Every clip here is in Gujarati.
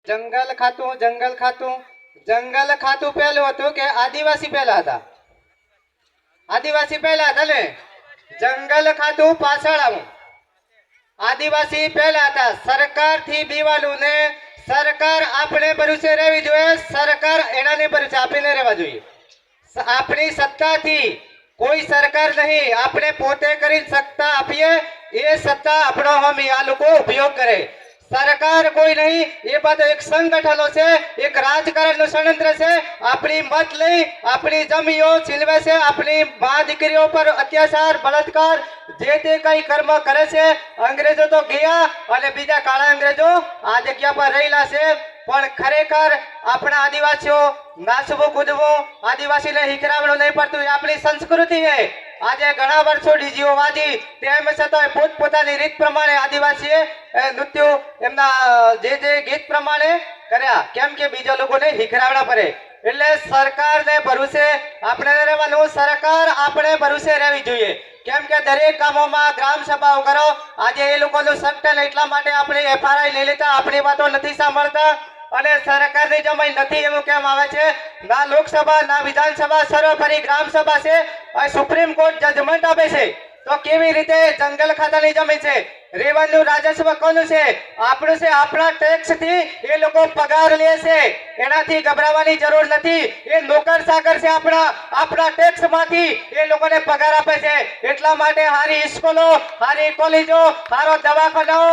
જંગલ ખાતું જંગલ ખાતું પહેલું હતું કે આદિવાસી પહેલા હતા? આદિવાસી પહેલા હતા ને. જંગલ ખાતું પાછળ આવું. આદિવાસી પહેલા હતા. સરકારથી બીવાનું ને સરકાર આપણે ભરોસે રહેવી જોઈએ. સરકાર એનાને ભરોસે આપણે રહેવા જોઈએ. આપણી સત્તાથી કોઈ સરકાર નહીં, આપણે પોતે કરી સત્તા આપીએ. એ સત્તા આપણો હમી આ લોકો ઉપયોગ કરે. સરકાર કોઈ નહીં, એ બધો એક સંગઠનો છે, એક રાજકારણનું ષડયંત્ર છે. આપણી મત લઈ આપણી જમીઓ છીનવે છે, આપણી મા દીકરીઓ પર અત્યાચાર બળાત્કાર જે તે કઈ કર્મ કરે છે. અંગ્રેજો તો ગયા અને બીજા કાળા અંગ્રેજો આ જગ્યા પર રહેલા છે. પણ ખરેખર આપણા આદિવાસીઓ નાચવું કૂદવું, આદિવાસીને હિખરાવવાનું નહીં પડતું, એ આપણી સંસ્કૃતિ છે. આજે ઘણા વર્ષો ડીજીઓ વાજી તેમ છતાં પોતપોતાની રીત પ્રમાણે આદિવાસીએ નૃત્ય એમના જે ગીત પ્રમાણે કર્યા. કેમ કે બીજા લોકોને હિખરાવડા પડે. એટલે સરકારને ભરોસે આપણે રહેવાનું. સરકાર આપણે ભરોસે રહેવી જોઈએ. કેમ કે દરેક ગામોમાં ગ્રામ સભાઓ કરો. આજે એ લોકોનું સંગઠન એટલા માટે આપણે એફઆરઆઈ લઈ લેતા, આપણી વાતો નથી સાંભળતા અને સરકારની જમીન નથી એવું કેમ આવે છે. ના લોકસભા ના વિધાનસભા, સર્વોપરી ગ્રામ સભા છે. સુપ્રીમ કોર્ટ જજમેન્ટ આપે છે. તો કેવી રીતે જંગલ ખાતાની જમીન છે? રેવન્યુ રાજસ્વ કોનું છે? આપણું છે. આપણા ટેક્સ થી એ લોકો પગાર લે છે. એનાથી ગભરાવાની જરૂર નથી. એ નોકર ચાકર છે. આપણા ટેક્સ માંથી એ લોકોને પગાર આપે છે. એટલા માટે હારી સ્કૂલો, હારી કોલેજો, હારો દવાખાનાઓ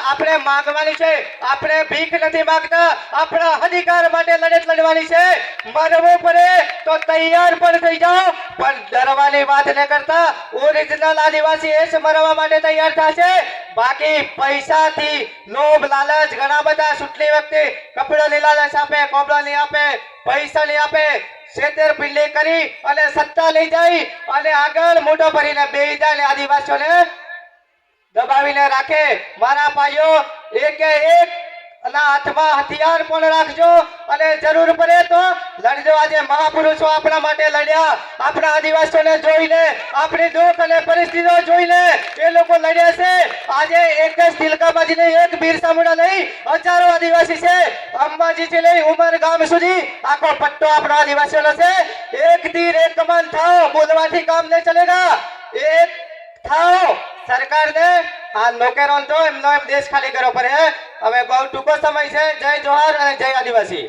આપણે માંગવાની છે. આપણે ભીખ નથી માંગતા. આપણા અધિકાર માટે લડત લડવાની છે. મરવું પડે તો તૈયાર પણ થઈ જાઓ, પણ ડરવાની વાત ન કરતા. ઓરિજિનલ આદિવાસી એ જ મરવા માટે તૈયાર થશે. બાકી પૈસાથી લોભ લાલચ ઘણા બધા ચૂંટણી વખતે કપડોની લાલચ આપે, કોબળાની આપે, પૈસાની આપે, છેતરપિંડી કરી અને સત્તા લઈ જાય અને આગળ મોઢો ભરીને બેસી જાય અને આદિવાસીઓને દબાવીને રાખે. મારા ભાઈઓ એકે એક હાથમાં હથિયાર પણ રાખજો અને જરૂર પડે તો લડજો. આજે મહાપુરુષો આપણા માટે લડ્યા. આપણા આદિવાસીઓને જોઈને, આપણી દુઃખ અને પરિસ્થિતિઓ જોઈને એ લોકો લડ્યા છે. આજે એક જ તિલકાબાજી નહીં, એક બિરસા મુંડા નહીં, હજારો આદિવાસી છે. અંબાજીથી લઈ ઉમરગામ સુધી આખો પટ્ટો આપણા આદિવાસીઓનો છે. એક તીર એક કમાન થાઓ, બોલવાથી કામ નહીં ચલેગા. એક થાઓ. સરકારને આ નોકરો તો એમનો દેશ ખાલી કરવો પડે. હવે બહુ ટૂંકો સમય છે. જય જોહાર અને જય આદિવાસી.